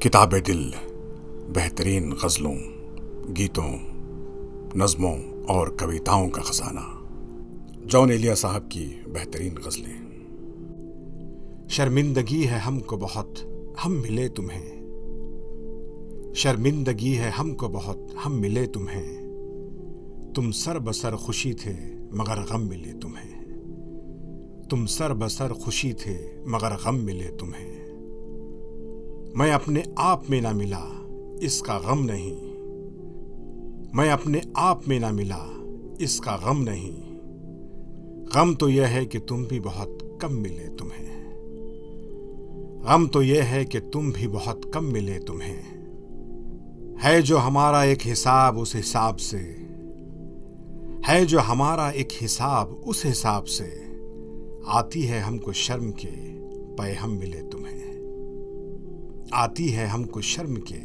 किताब दिल बेहतरीन गज़लों, गीतों, नज़्मों और कविताओं का खजाना। जॉन एलिया साहब की बेहतरीन गज़लें। शर्मिंदगी है हमको बहुत, हम मिले तुम्हें। शर्मिंदगी है हमको बहुत, हम मिले तुम्हें। तुम सर बसर खुशी थे मगर गम मिले तुम्हें। तुम सर बसर खुशी थे मगर गम मिले तुम्हें। मैं अपने आप में ना मिला इसका गम नहीं। मैं अपने आप में ना मिला इसका गम नहीं। गम तो यह है कि तुम भी बहुत कम मिले तुम्हें। गम तो यह है कि तुम भी बहुत कम मिले तुम्हें। है जो हमारा एक हिसाब उस हिसाब से, है जो हमारा एक हिसाब उस हिसाब से, आती है हमको शर्म के पैहम मिले तुम्हें। आती है हमको शर्म के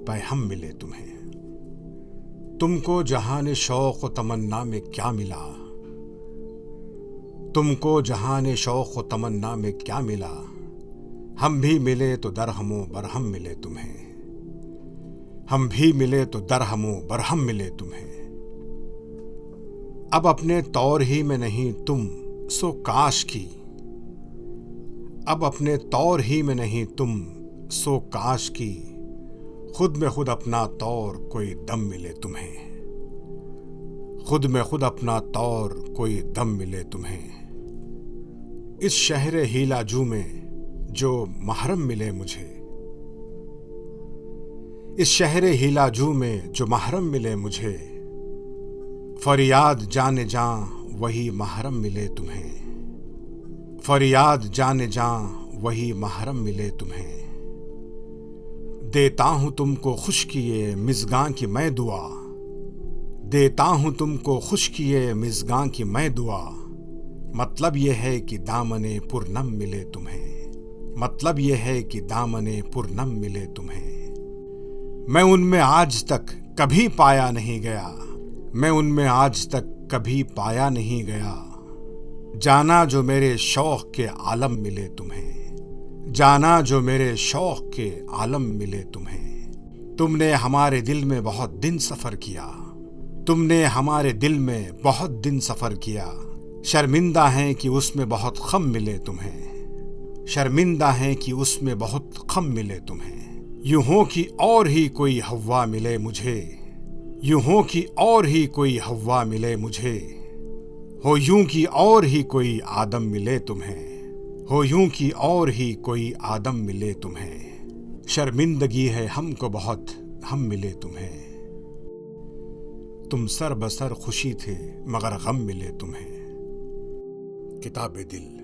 पैहम मिले तुम्हें। तुमको जहान शौक व तमन्ना में क्या मिला। तुमको जहान शौक व तमन्ना में क्या मिला। हम भी मिले तो दरहमो बरहम मिले तुम्हें। हम भी मिले तो दरहमो बरहम मिले तुम्हें। अब अपने तौर ही में नहीं तुम सो काश की। अब अपने तौर ही में नहीं तुम सो काश की। खुद में खुद अपना तौर कोई दम मिले तुम्हें। खुद में खुद अपना तौर कोई दम मिले तुम्हें। इस शहर हीलाजू में जो महरम मिले मुझे। इस शहर हीलाजू में जो महरम मिले मुझे। फरियाद जाने जां वही महरम मिले तुम्हें। फरियाद जाने जां वही महरम मिले तुम्हें। देता हूं तुमको खुश किए मिज़गां की मैं दुआ। देता हूं तुमको खुश किए मिज़गां की मैं दुआ। मतलब यह है कि दामने पुरनम मिले तुम्हें। मतलब यह है कि दामने पुरनम मिले तुम्हें। मैं उनमें आज तक कभी पाया नहीं गया। मैं उनमें आज तक कभी पाया नहीं गया। जाना जो मेरे शौक के आलम मिले तुम्हें। जाना जो मेरे शौक के आलम मिले तुम्हें। तुमने हमारे दिल में बहुत दिन सफर किया। तुमने हमारे दिल में बहुत दिन सफर किया। शर्मिंदा हैं कि उसमें बहुत खम मिले तुम्हें। शर्मिंदा हैं कि उसमें बहुत खम मिले तुम्हें। यूं हो कि और ही कोई हव्वा मिले मुझे। यूं हो कि और ही कोई हव्वा मिले मुझे। हो यूं कि और ही कोई आदम मिले तुम्हें। हो यूं कि और ही कोई आदम मिले तुम्हें। शर्मिंदगी है हमको बहुत, हम मिले तुम्हें। तुम सर बसर खुशी थे मगर गम मिले तुम्हें। किताब दिल